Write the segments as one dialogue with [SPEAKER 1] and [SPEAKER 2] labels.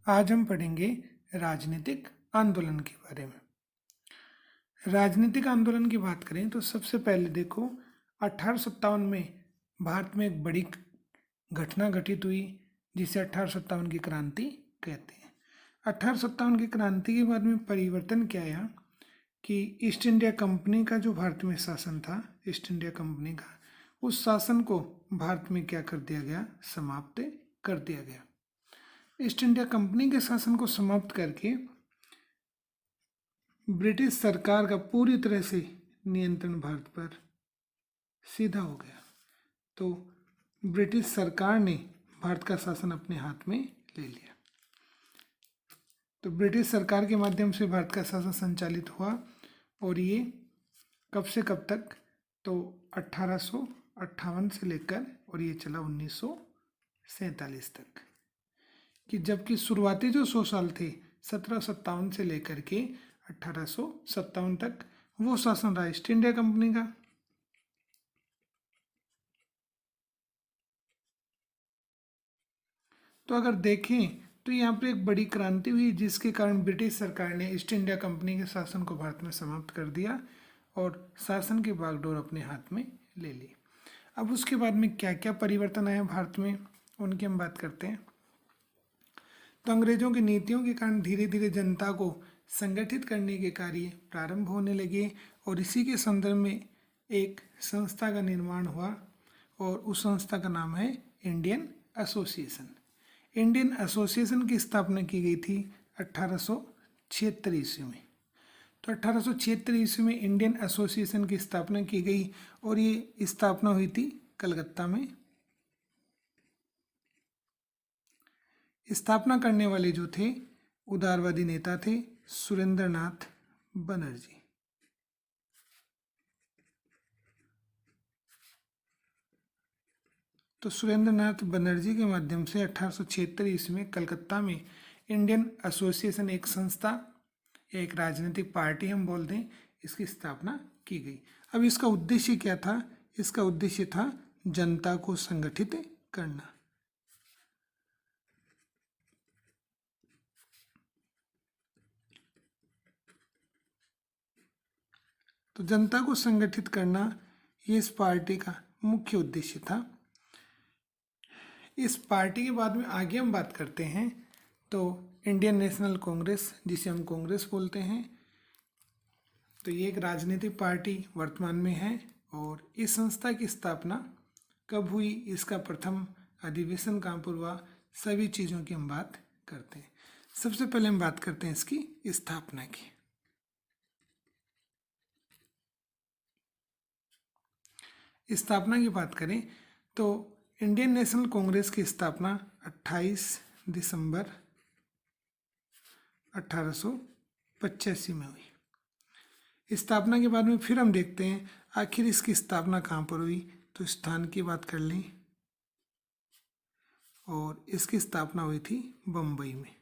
[SPEAKER 1] आज हम पढ़ेंगे राजनीतिक आंदोलन के बारे में। राजनीतिक आंदोलन की बात करें तो सबसे पहले देखो 1857 में भारत में एक बड़ी घटना घटित हुई जिसे 1857 की क्रांति कहते हैं। 1857 की क्रांति के बाद में परिवर्तन क्या आया कि ईस्ट इंडिया कंपनी का जो भारत में शासन था, ईस्ट इंडिया कंपनी का, उस शासन को भारत में क्या कर दिया गया, समाप्त कर दिया गया। ईस्ट इंडिया कंपनी के शासन को समाप्त करके ब्रिटिश सरकार का पूरी तरह से नियंत्रण भारत पर सीधा हो गया। तो ब्रिटिश सरकार ने भारत का शासन अपने हाथ में ले लिया। तो ब्रिटिश सरकार के माध्यम से भारत का शासन संचालित हुआ और ये कब से कब तक, तो 1858 से लेकर और ये चला 1947 तक, कि जबकि शुरुआती जो 100 साल थे 1757 से लेकर के 1857 तक वो शासन रहा ईस्ट इंडिया कंपनी का। तो अगर देखें तो यहाँ पर एक बड़ी क्रांति हुई जिसके कारण ब्रिटिश सरकार ने ईस्ट इंडिया कंपनी के शासन को भारत में समाप्त कर दिया और शासन की बागडोर अपने हाथ में ले ली। अब उसके बाद में क्या क्या परिवर्तन आया भारत में, उनकी हम बात करते हैं। तो अंग्रेजों की नीतियों के कारण धीरे धीरे जनता को संगठित करने के कार्य प्रारंभ होने लगे और इसी के संदर्भ में एक संस्था का निर्माण हुआ और उस संस्था का नाम है इंडियन एसोसिएशन। इंडियन एसोसिएशन की स्थापना की गई थी 1876 ईस्वी में। तो 1876 ईस्वी में इंडियन एसोसिएशन की स्थापना की गई और ये स्थापना हुई थी कलकत्ता में। स्थापना करने वाले जो थे उदारवादी नेता थे सुरेंद्रनाथ बनर्जी। तो सुरेंद्रनाथ बनर्जी के माध्यम से 1876 ईस्वी में कलकत्ता में इंडियन एसोसिएशन, एक संस्था, एक राजनीतिक पार्टी हम बोल दें, इसकी स्थापना की गई। अब इसका उद्देश्य क्या था? इसका उद्देश्य था जनता को संगठित करना। तो जनता को संगठित करना ये इस पार्टी का मुख्य उद्देश्य था। इस पार्टी के बाद में आगे हम बात करते हैं तो इंडियन नेशनल कांग्रेस, जिसे हम कांग्रेस बोलते हैं, तो ये एक राजनीतिक पार्टी वर्तमान में है। और इस संस्था की स्थापना कब हुई, इसका प्रथम अधिवेशन कहाँ पर हुआ, सभी चीज़ों की हम बात करते हैं। सबसे पहले हम बात करते हैं इसकी स्थापना की। स्थापना की बात करें तो इंडियन नेशनल कांग्रेस की स्थापना 28 दिसंबर 1885 में हुई। स्थापना के बाद में फिर हम देखते हैं आखिर इसकी स्थापना कहाँ पर हुई, तो स्थान की बात कर लें और इसकी स्थापना हुई थी बम्बई में।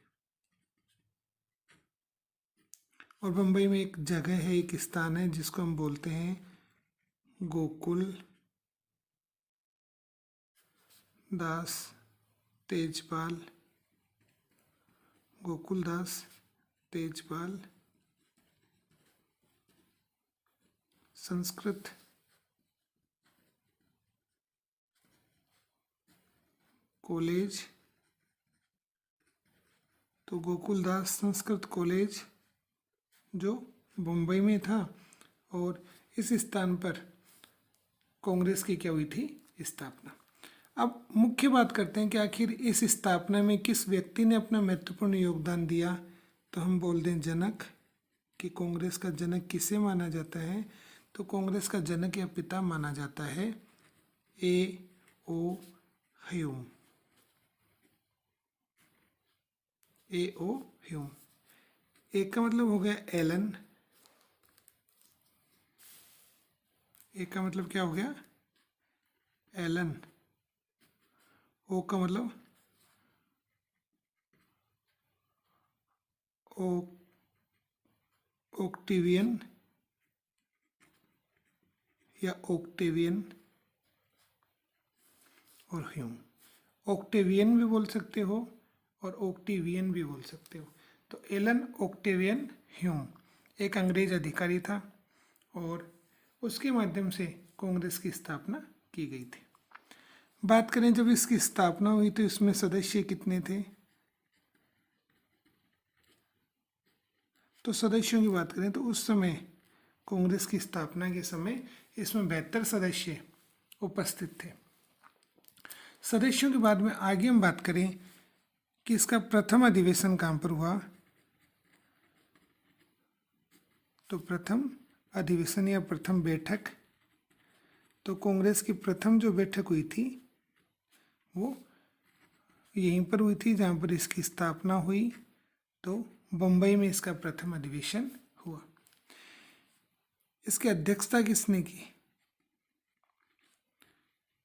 [SPEAKER 1] और बम्बई में एक जगह है, एक स्थान है जिसको हम बोलते हैं गोकुल दास तेजपाल, गोकुलदास तेजपाल संस्कृत कॉलेज। तो गोकुलदास संस्कृत कॉलेज जो मुंबई में था और इस स्थान पर कांग्रेस की क्या हुई थी, स्थापना। अब मुख्य बात करते हैं कि आखिर इस स्थापना में किस व्यक्ति ने अपना महत्वपूर्ण योगदान दिया। तो हम बोल दें जनक, कि कांग्रेस का जनक किसे माना जाता है, तो कांग्रेस का जनक या पिता माना जाता है A.O. ह्यूम। A.O. ह्यूम। एक का मतलब हो गया एलन, एक का मतलब क्या हो गया, एलन। ओ का मतलब ओक्टेवियन या ओक्टेवियन और ह्यूम। ओक्टेवियन भी बोल सकते हो और ओक्टेवियन भी बोल सकते हो। तो एलन ओक्टेवियन ह्यूम एक अंग्रेज अधिकारी था और उसके माध्यम से कांग्रेस की स्थापना की गई थी। बात करें जब इसकी स्थापना हुई तो इसमें सदस्य कितने थे, तो सदस्यों की बात करें तो उस समय कांग्रेस की स्थापना के समय इसमें 72 सदस्य उपस्थित थे। सदस्यों के बाद में आगे हम बात करें कि इसका प्रथम अधिवेशन कहाँ पर हुआ, तो प्रथम अधिवेशन या प्रथम बैठक, तो कांग्रेस की प्रथम जो बैठक हुई थी वो यहीं पर हुई थी जहाँ पर इसकी स्थापना हुई, तो बम्बई में इसका प्रथम अधिवेशन हुआ। इसकी अध्यक्षता किसने की,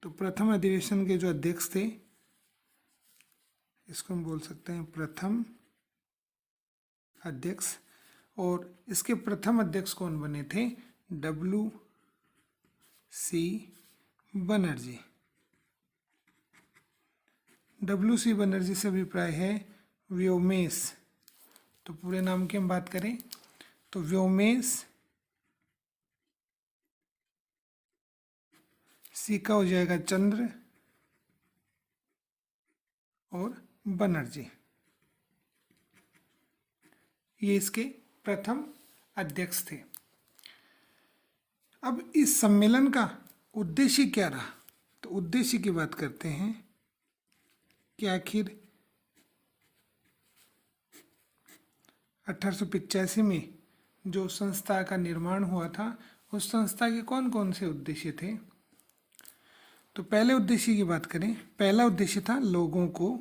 [SPEAKER 1] तो प्रथम अधिवेशन के जो अध्यक्ष थे इसको हम बोल सकते हैं प्रथम अध्यक्ष, और इसके प्रथम अध्यक्ष कौन बने थे, W.C. बनर्जी। W.C. बनर्जी से अभिप्राय है व्योमेश, तो पूरे नाम की हम बात करें तो व्योमेश, सी का हो जाएगा चंद्र और बनर्जी, ये इसके प्रथम अध्यक्ष थे। अब इस सम्मेलन का उद्देश्य क्या रहा, तो उद्देश्य की बात करते हैं कि आखिर 1885 में जो संस्था का निर्माण हुआ था उस संस्था के कौन कौन से उद्देश्य थे, तो पहले उद्देश्य की बात करें, पहला उद्देश्य था लोगों को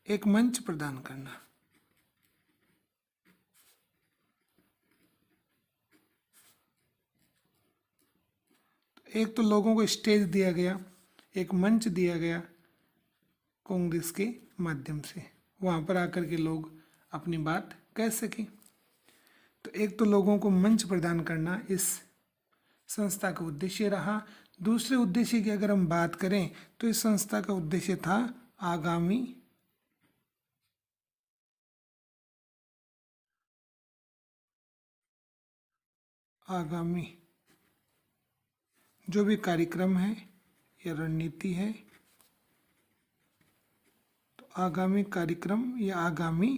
[SPEAKER 1] एक मंच प्रदान करना। एक तो लोगों को स्टेज दिया गया, एक मंच दिया गया कांग्रेस के माध्यम से, वहाँ पर आकर के लोग अपनी बात कह सकें। तो एक तो लोगों को मंच प्रदान करना इस संस्था का उद्देश्य रहा। दूसरे उद्देश्य की अगर हम बात करें तो इस संस्था का उद्देश्य था आगामी जो भी कार्यक्रम है या रणनीति है, तो आगामी कार्यक्रम या आगामी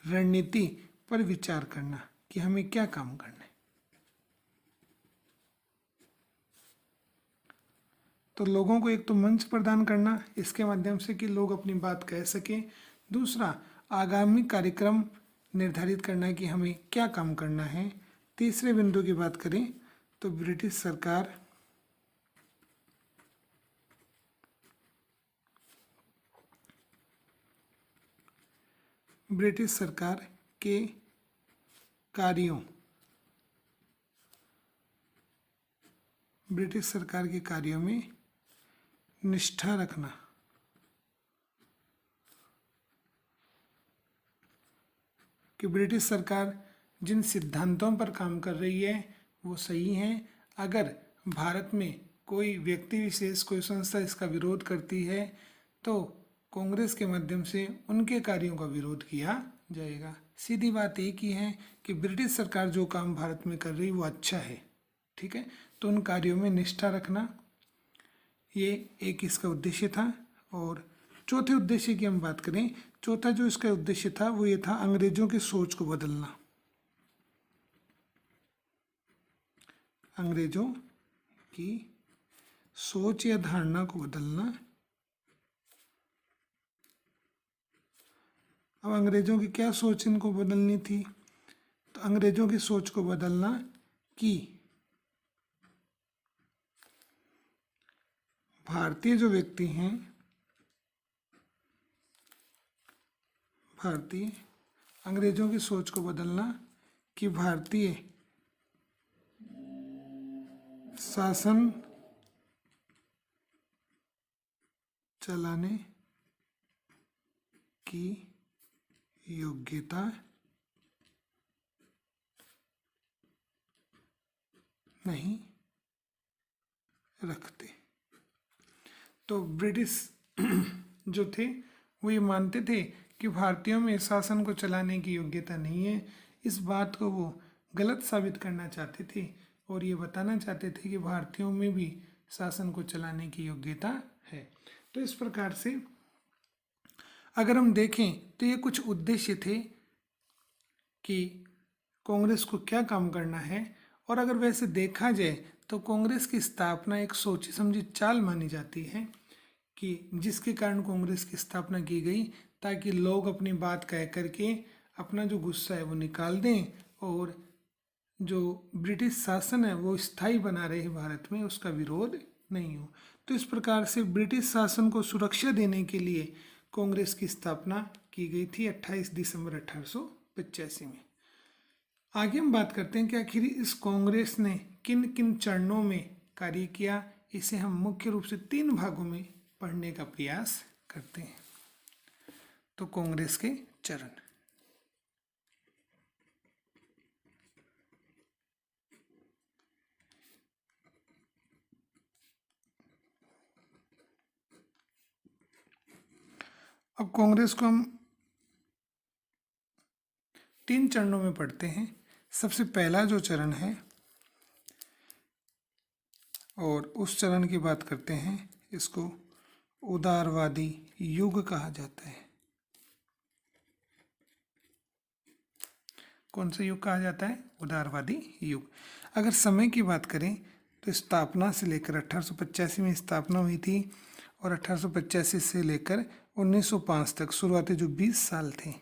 [SPEAKER 1] रणनीति पर विचार करना कि हमें क्या काम करना है। तो लोगों को एक तो मंच प्रदान करना इसके माध्यम से कि लोग अपनी बात कह सकें, दूसरा आगामी कार्यक्रम निर्धारित करना कि हमें क्या काम करना है। तीसरे बिंदु की बात करें तो ब्रिटिश सरकार के कार्यों, ब्रिटिश सरकार के कार्यों में निष्ठा रखना, कि ब्रिटिश सरकार जिन सिद्धांतों पर काम कर रही है वो सही हैं। अगर भारत में कोई व्यक्ति विशेष, कोई संस्था इसका विरोध करती है तो कांग्रेस के माध्यम से उनके कार्यों का विरोध किया जाएगा। सीधी बात एक ही है कि ब्रिटिश सरकार जो काम भारत में कर रही है वो अच्छा है, ठीक है, तो उन कार्यों में निष्ठा रखना, ये एक इसका उद्देश्य था। और चौथे उद्देश्य की हम बात करें, चौथा जो इसका उद्देश्य था वो ये था अंग्रेजों की सोच को बदलना, अंग्रेजों की सोच या धारणा को बदलना। अब अंग्रेजों की क्या सोच इनको बदलनी थी, तो अंग्रेजों की सोच को बदलना कि भारतीय जो व्यक्ति हैं, भारतीय, अंग्रेजों की सोच को बदलना कि भारतीय शासन चलाने की योग्यता नहीं रखते। तो ब्रिटिश जो थे वो ये मानते थे कि भारतीयों में शासन को चलाने की योग्यता नहीं है। इस बात को वो गलत साबित करना चाहते थे और ये बताना चाहते थे कि भारतीयों में भी शासन को चलाने की योग्यता है। तो इस प्रकार से अगर हम देखें तो ये कुछ उद्देश्य थे कि कांग्रेस को क्या काम करना है। और अगर वैसे देखा जाए तो कांग्रेस की स्थापना एक सोची समझी चाल मानी जाती है कि जिसके कारण कांग्रेस की स्थापना की गई, ताकि लोग अपनी बात कह करके अपना जो गुस्सा है वो निकाल दें और जो ब्रिटिश शासन है वो स्थायी बना रहे भारत में, उसका विरोध नहीं हो। तो इस प्रकार से ब्रिटिश शासन को सुरक्षा देने के लिए कांग्रेस की स्थापना की गई थी 28 दिसंबर 1885 में। आगे हम बात करते हैं कि आखिर इस कांग्रेस ने किन किन चरणों में कार्य किया। इसे हम मुख्य रूप से 3 भागों में पढ़ने का प्रयास करते हैं। तो कांग्रेस के चरण, अब कांग्रेस को हम 3 चरणों में पढ़ते हैं। सबसे पहला जो चरण है और उस चरण की बात करते हैं, इसको उदारवादी युग कहा जाता है। कौन सा युग कहा जाता है? उदारवादी युग। अगर समय की बात करें तो स्थापना से लेकर 1885 में स्थापना हुई थी और 1885 से लेकर 1905 तक शुरुआती जो 20 साल थे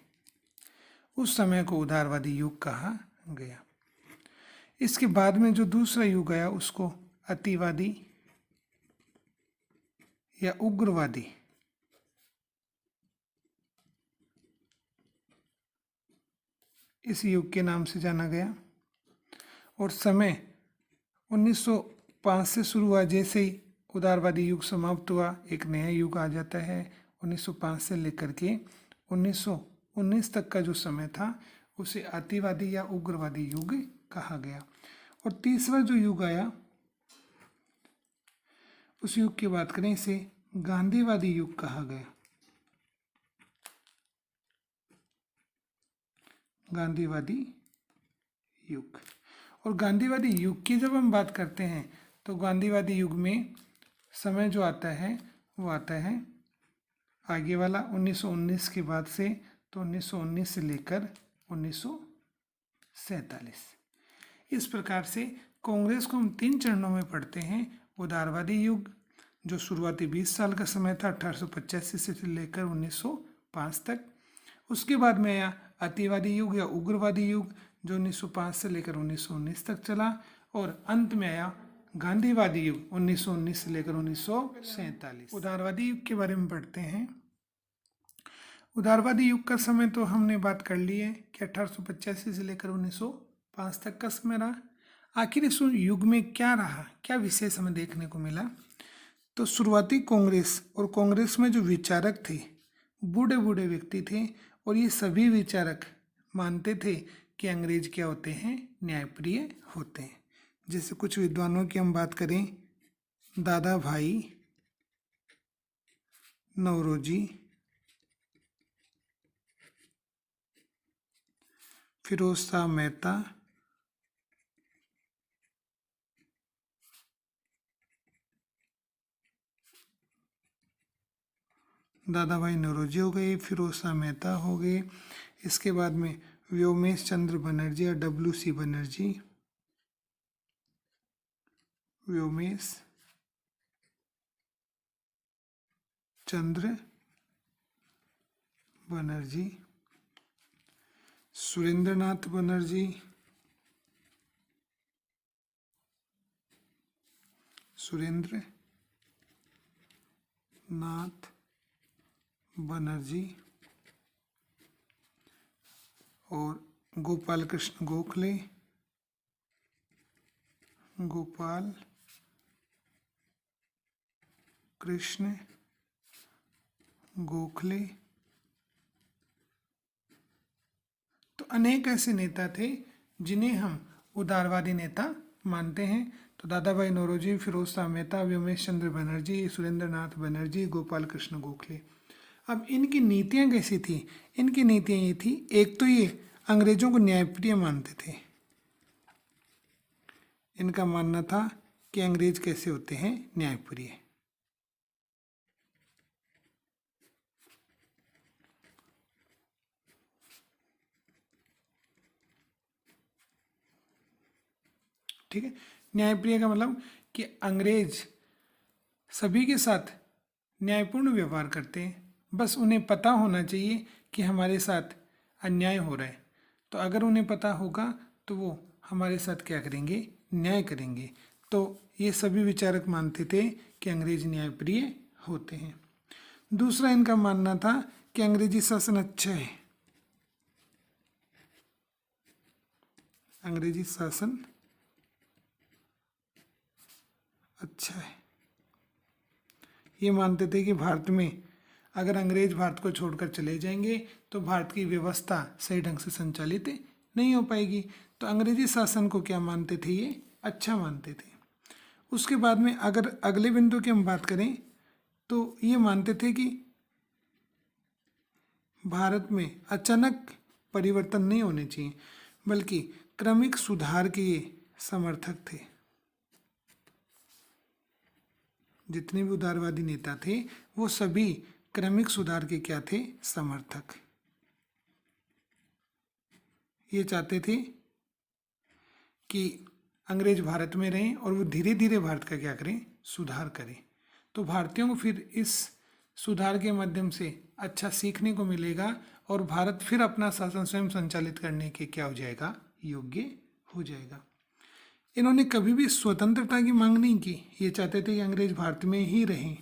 [SPEAKER 1] उस समय को उदारवादी युग कहा गया। इसके बाद में जो दूसरा युग आया उसको अतिवादी या उग्रवादी इस युग के नाम से जाना गया। और समय 1905 से शुरू हुआ, जैसे ही उदारवादी युग समाप्त हुआ एक नया युग आ जाता है। 1905 से लेकर के 1919 तक का जो समय था उसे अतिवादी या उग्रवादी युग कहा गया। और तीसरा जो युग आया उस युग की बात करें, इसे गांधीवादी युग कहा गया। गांधीवादी युग। और गांधीवादी युग की जब हम बात करते हैं तो गांधीवादी युग में समय जो आता है वो आता है आगे वाला 1919 के बाद से, तो 1919 से लेकर 1947। इस प्रकार से कांग्रेस को हम 3 चरणों में पढ़ते हैं। उदारवादी युग जो शुरुआती 20 साल का समय था 1885 से लेकर 1905 तक। उसके बाद में आया अतिवादी युग या उग्रवादी युग जो 1905 से लेकर 1919 तक चला। और अंत में आया गांधीवादी युग 1919 से लेकर 1947। उदारवादी युग के बारे में पढ़ते हैं। उदारवादी युग का समय तो हमने बात कर ली है कि 1885 से लेकर 1905 तक का समय रहा। आखिर इस युग में क्या रहा, क्या विशेष हमें देखने को मिला? तो शुरुआती कांग्रेस और कांग्रेस में जो विचारक थे बूढ़े बूढ़े व्यक्ति थे और ये सभी विचारक मानते थे कि अंग्रेज क्या होते हैं? न्यायप्रिय होते हैं। जैसे कुछ विद्वानों की हम बात करें, दादा भाई नौरोजी, फिरोज शाह मेहता, दादा भाई नौरोजी हो गए, फिरोज शाह मेहता हो गए। इसके बाद में व्योमेश चंद्र बनर्जी या WC बनर्जी, व्योमेश चंद्र बनर्जी, सुरेंद्रनाथ बनर्जी, सुरेंद्र नाथ बनर्जी और गोपाल कृष्ण गोखले, गोपाल कृष्ण गोखले। तो अनेक ऐसे नेता थे जिन्हें हम उदारवादी नेता मानते हैं। तो दादा भाई नौरोजी, फिरोज शाह मेहता, व्योमेश चंद्र बनर्जी, सुरेंद्र नाथ बनर्जी, गोपाल कृष्ण गोखले। अब इनकी नीतियाँ कैसी थी? इनकी नीतियाँ ये थी, एक तो ये अंग्रेजों को न्यायप्रिय मानते थे। इनका मानना था कि अंग्रेज कैसे होते हैं? न्यायप्रिय। ठीक है, न्यायप्रिय का मतलब कि अंग्रेज सभी के साथ न्यायपूर्ण व्यवहार करते हैं, बस उन्हें पता होना चाहिए कि हमारे साथ अन्याय हो रहा है, तो अगर उन्हें पता होगा तो वो हमारे साथ क्या करेंगे? न्याय करेंगे। तो ये सभी विचारक मानते थे कि अंग्रेज न्यायप्रिय होते हैं। दूसरा इनका मानना था कि अंग्रेजी शासन अच्छा है। अंग्रेजी शासन अच्छा है। ये मानते थे कि भारत में अगर अंग्रेज भारत को छोड़कर चले जाएंगे तो भारत की व्यवस्था सही ढंग से संचालित नहीं हो पाएगी। तो अंग्रेजी शासन को क्या मानते थे? ये अच्छा मानते थे। उसके बाद में अगर अगले बिंदु की हम बात करें तो ये मानते थे कि भारत में अचानक परिवर्तन नहीं होने चाहिए, बल्कि क्रमिक सुधार के ये समर्थक थे। जितने भी उदारवादी नेता थे वो सभी क्रमिक सुधार के क्या थे? समर्थक। ये चाहते थे कि अंग्रेज भारत में रहें और वो धीरे धीरे भारत का क्या करें? सुधार करें। तो भारतीयों को फिर इस सुधार के माध्यम से अच्छा सीखने को मिलेगा और भारत फिर अपना शासन स्वयं संचालित करने के क्या हो जाएगा? योग्य हो जाएगा। इन्होंने कभी भी स्वतंत्रता की मांग नहीं की। ये चाहते थे कि अंग्रेज भारत में ही रहें,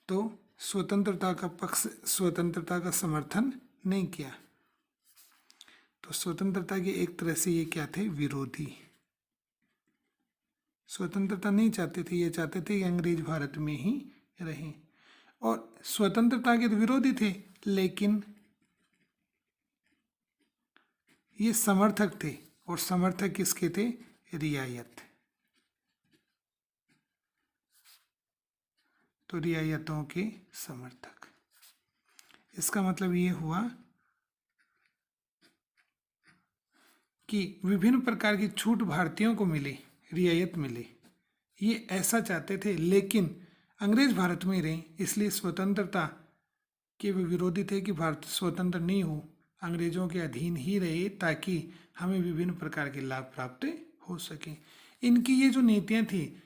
[SPEAKER 1] तो स्वतंत्रता का समर्थन नहीं किया। तो स्वतंत्रता के एक तरह से ये क्या थे? विरोधी। स्वतंत्रता नहीं चाहते थे, ये चाहते थे कि अंग्रेज भारत में ही रहें। और स्वतंत्रता के तो विरोधी थे, लेकिन ये समर्थक थे। और समर्थक किसके थे? रियायत। तो रियायतों के समर्थक। इसका मतलब ये हुआ कि विभिन्न प्रकार की छूट भारतीयों को मिले, रियायत मिले। ये ऐसा चाहते थे, लेकिन अंग्रेज भारत में रहे, इसलिए स्वतंत्रता के वे विरोधी थे कि भारत स्वतंत्र नहीं हो, अंग्रेजों के अधीन ही रहे, ताकि हमें विभिन्न प्रकार के लाभ प्राप्त हो सके। इनकी ये जो नीतियाँ थी,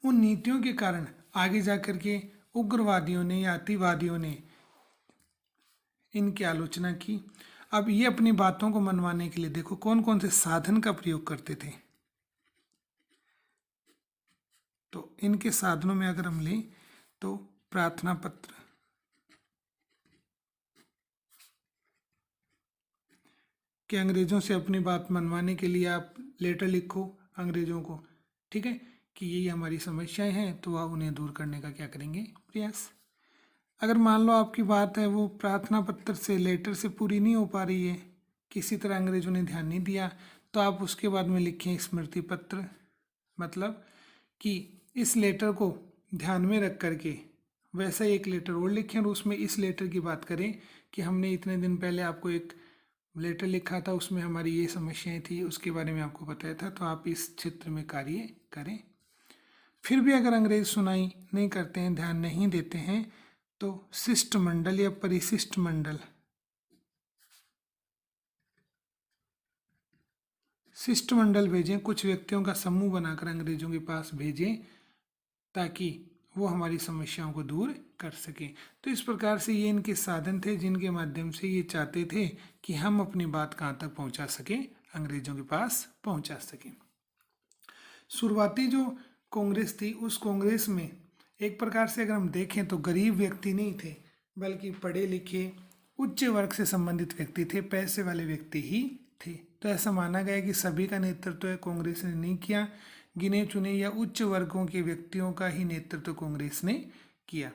[SPEAKER 1] उन नीतियों के कारण आगे जाकर के उग्रवादियों ने या अतिवादियों ने इनकी आलोचना की। अब ये अपनी बातों को मनवाने के लिए देखो कौन कौन से साधन का प्रयोग करते थे। तो इनके साधनों में अगर हम लें तो प्रार्थना पत्र, कि अंग्रेजों से अपनी बात मनवाने के लिए आप लेटर लिखो अंग्रेजों को, ठीक है, कि यही हमारी समस्याएं हैं, तो आप उन्हें दूर करने का क्या करेंगे? प्रयास। अगर मान लो आपकी बात है वो प्रार्थना पत्र से, लेटर से पूरी नहीं हो पा रही है, किसी तरह अंग्रेजों ने ध्यान नहीं दिया, तो आप उसके बाद में लिखें स्मृति पत्र। मतलब कि इस लेटर को ध्यान में रख करके वैसा ही एक लेटर और लिखें और उसमें इस लेटर की बात करें कि हमने इतने दिन पहले आपको एक लेटर लिखा था, उसमें हमारी ये समस्याएं थी, उसके बारे में आपको बताया था, तो आप इस क्षेत्र में कार्य करें। फिर भी अगर अंग्रेज सुनाई नहीं करते हैं, ध्यान नहीं देते हैं, तो शिष्टमंडल या परिशिष्ट मंडल, शिष्टमंडल भेजें, कुछ व्यक्तियों का समूह बनाकर अंग्रेजों के पास भेजें ताकि वो हमारी समस्याओं को दूर कर सकें। तो इस प्रकार से ये इनके साधन थे जिनके माध्यम से ये चाहते थे कि हम अपनी बात कहाँ तक पहुँचा सकें? अंग्रेजों के पास पहुँचा सकें। शुरुआती जो कांग्रेस थी, उस कांग्रेस में एक प्रकार से अगर हम देखें तो गरीब व्यक्ति नहीं थे, बल्कि पढ़े लिखे उच्च वर्ग से संबंधित व्यक्ति थे, पैसे वाले व्यक्ति ही थे। तो ऐसा माना गया कि सभी का नेतृत्व कांग्रेस ने नहीं किया, गिने चुने या उच्च वर्गों के व्यक्तियों का ही नेतृत्व कांग्रेस ने किया।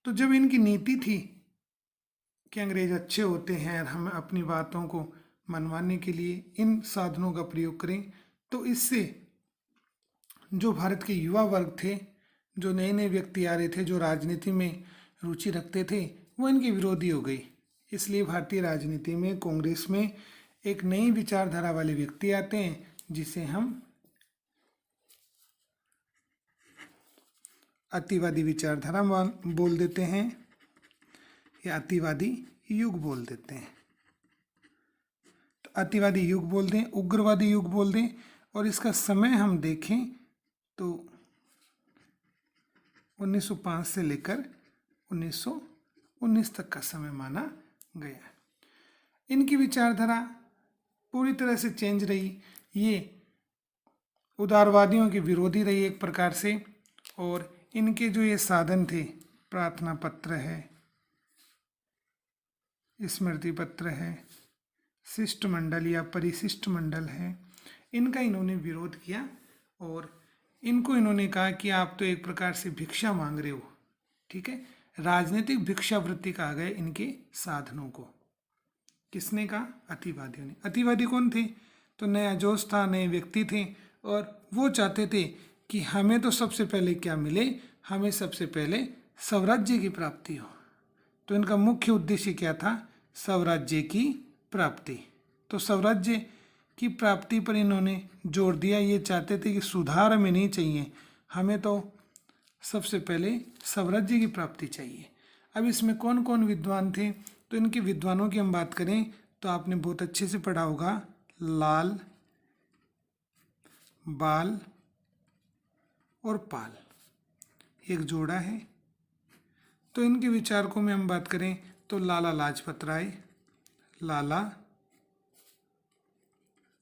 [SPEAKER 1] तो जब इनकी नीति थी कि अंग्रेज अच्छे होते हैं और हम अपनी बातों को मनवाने के लिए इन साधनों का प्रयोग करें, तो इससे जो भारत के युवा वर्ग थे, जो नए नए व्यक्ति आ रहे थे, जो राजनीति में रुचि रखते थे, वो इनके विरोधी हो गई। इसलिए भारतीय राजनीति में, कांग्रेस में एक नई विचारधारा वाले व्यक्ति आते हैं जिसे हम अतिवादी विचारधारा बोल देते हैं या अतिवादी युग बोल देते हैं। तो अतिवादी युग बोल दें, उग्रवादी युग बोल दें, और इसका समय हम देखें तो 1905 से लेकर 1919 तक का समय माना गया। इनकी विचारधारा पूरी तरह से चेंज रही। ये उदारवादियों के विरोधी रही एक प्रकार से, और इनके जो ये साधन थे, प्रार्थना पत्र है, स्मृति पत्र है, शिष्टमंडल या परिशिष्ट मंडल है, इनका इन्होंने विरोध किया। और इनको इन्होंने कहा कि आप तो एक प्रकार से भिक्षा मांग रहे हो, ठीक है। राजनीतिक भिक्षावृत्ति कहा गया इनके साधनों को। किसने कहा? अतिवादियों ने। अतिवादी कौन थे? तो नया जोश था, नए व्यक्ति थे, और वो चाहते थे कि हमें तो सबसे पहले क्या मिले, हमें सबसे पहले स्वराज्य की प्राप्ति हो। तो इनका मुख्य उद्देश्य क्या था? स्वराज्य की प्राप्ति। तो स्वराज्य की प्राप्ति पर इन्होंने जोर दिया। ये चाहते थे कि सुधार हमें नहीं चाहिए, हमें तो सबसे पहले स्वराज्य की प्राप्ति चाहिए। अब इसमें कौन कौन विद्वान थे? तो इनके विद्वानों की हम बात करें तो आपने बहुत अच्छे से पढ़ा होगा, लाल, बाल और पाल, एक जोड़ा है। तो इनके विचारकों में हम बात करें तो लाला लाजपत राय, लाला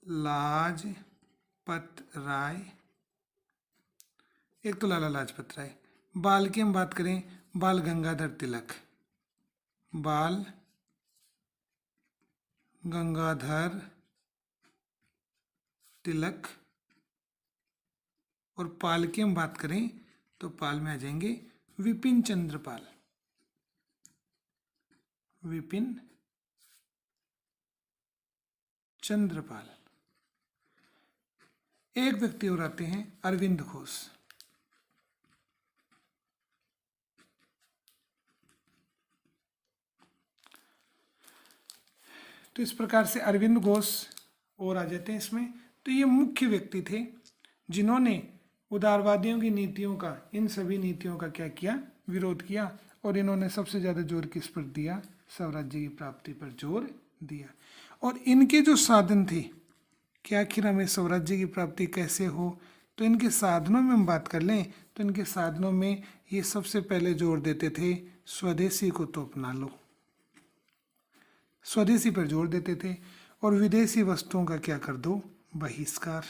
[SPEAKER 1] लाजपत राय, एक तो लाला लाजपत राय। बाल की हम बात करें, बाल गंगाधर तिलक, बाल गंगाधर तिलक। और पाल की हम बात करें तो पाल में आ जाएंगे विपिन चंद्र पाल, विपिन चंद्र पाल। एक व्यक्ति और आते हैं, अरविंद घोष। तो इस प्रकार से अरविंद घोष और आ जाते हैं इसमें। तो ये मुख्य व्यक्ति थे जिन्होंने उदारवादियों की नीतियों का, इन सभी नीतियों का क्या किया? विरोध किया। और इन्होंने सबसे ज़्यादा जोर किस पर दिया? स्वराज्य की प्राप्ति पर जोर दिया। और इनके जो साधन थे कि आखिर हमें स्वराज्य की प्राप्ति कैसे हो, तो इनके साधनों में हम बात कर लें तो इनके साधनों में ये सबसे पहले जोर देते थे स्वदेशी को तो अपना लो, स्वदेशी पर जोर देते थे। और विदेशी वस्तुओं का क्या कर दो? बहिष्कार।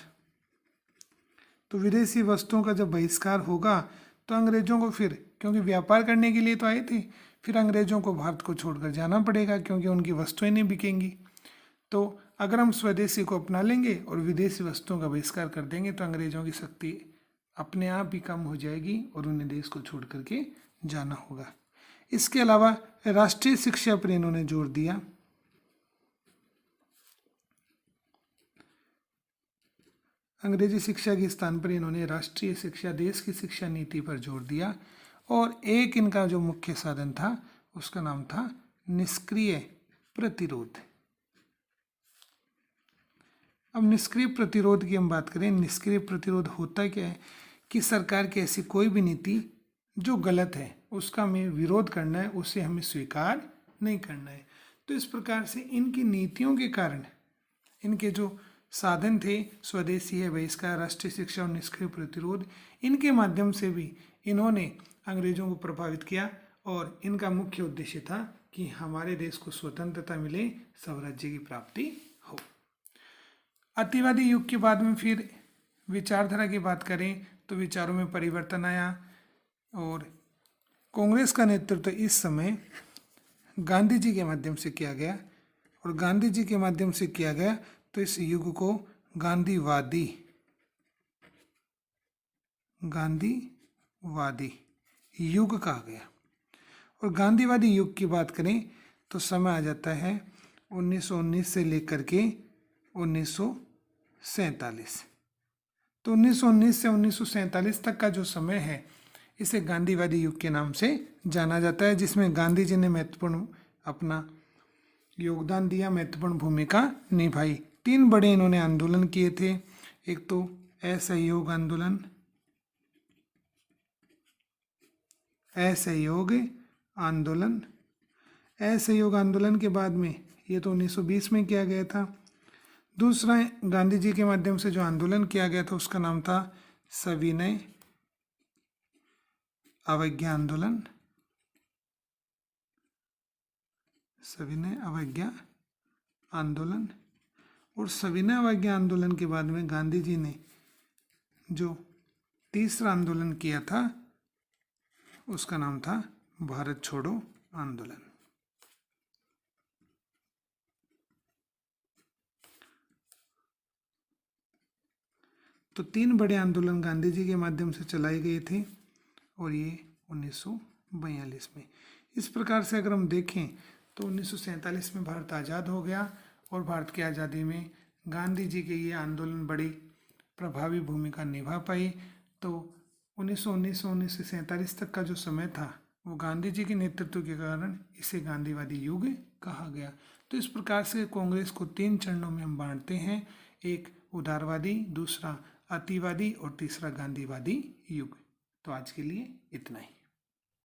[SPEAKER 1] तो विदेशी वस्तुओं का जब बहिष्कार होगा तो अंग्रेजों को फिर, क्योंकि व्यापार करने के लिए तो आए थे, फिर अंग्रेजों को भारत को छोड़कर जाना पड़ेगा क्योंकि उनकी वस्तुएं नहीं बिकेंगी। तो अगर हम स्वदेशी को अपना लेंगे और विदेशी वस्तुओं का बहिष्कार कर देंगे तो अंग्रेजों की शक्ति अपने आप ही कम हो जाएगी और उन्हें देश को छोड़ करके जाना होगा। इसके अलावा राष्ट्रीय शिक्षा पर इन्होंने जोर दिया। अंग्रेजी शिक्षा के स्थान पर इन्होंने राष्ट्रीय शिक्षा, देश की शिक्षा नीति पर जोर दिया। और एक इनका जो मुख्य साधन था उसका नाम था निष्क्रिय प्रतिरोध। अब निष्क्रिय प्रतिरोध की हम बात करें, निष्क्रिय प्रतिरोध होता क्या है कि सरकार की ऐसी कोई भी नीति जो गलत है उसका हमें विरोध करना है, उसे हमें स्वीकार नहीं करना है। तो इस प्रकार से इनकी नीतियों के कारण इनके जो साधन थे, स्वदेशी है, बहिष्कार, राष्ट्रीय शिक्षा और निष्क्रिय प्रतिरोध, इनके माध्यम से भी इन्होंने अंग्रेजों को प्रभावित किया। और इनका मुख्य उद्देश्य था कि हमारे देश को स्वतंत्रता मिले, स्वराज्य की प्राप्ति हो। अतिवादी युग के बाद में फिर विचारधारा की बात करें तो विचारों में परिवर्तन आया और कांग्रेस का नेतृत्व इस समय गांधी जी के माध्यम से किया गया। और गांधी जी के माध्यम से किया गया तो इस युग को गांधीवादी युग कहा गया। और गांधीवादी युग की बात करें तो समय आ जाता है 1919 से लेकर के 1947। तो 1919 से 1947 तक का जो समय है इसे गांधीवादी युग के नाम से जाना जाता है, जिसमें गांधी जी ने महत्वपूर्ण अपना योगदान दिया, महत्वपूर्ण भूमिका निभाई। 3 बड़े इन्होंने आंदोलन किए थे। एक तो असहयोग आंदोलन, असहयोग आंदोलन, असहयोग आंदोलन के बाद में ये तो 1920 में किया गया था। दूसरा गांधी जी के माध्यम से जो आंदोलन किया गया था उसका नाम था सविनय अवज्ञा आंदोलन, सविनय अवज्ञा आंदोलन। और सविनय अवज्ञा आंदोलन के बाद में गांधी जी ने जो तीसरा आंदोलन किया था उसका नाम था भारत छोड़ो आंदोलन। तो 3 बड़े आंदोलन गांधी जी के माध्यम से चलाए गए थे और ये 1942 में। इस प्रकार से अगर हम देखें तो 1947 में भारत आज़ाद हो गया और भारत की आज़ादी में गांधी जी के ये आंदोलन बड़ी प्रभावी भूमिका निभा पाई। तो 1919 से 1947 तक का जो समय था वो गांधी जी के नेतृत्व के कारण इसे गांधीवादी युग कहा गया। तो इस प्रकार से कांग्रेस को 3 चरणों में हम बांटते हैं, एक उदारवादी, दूसरा अतिवादी और तीसरा गांधीवादी युग। तो आज के लिए इतना ही।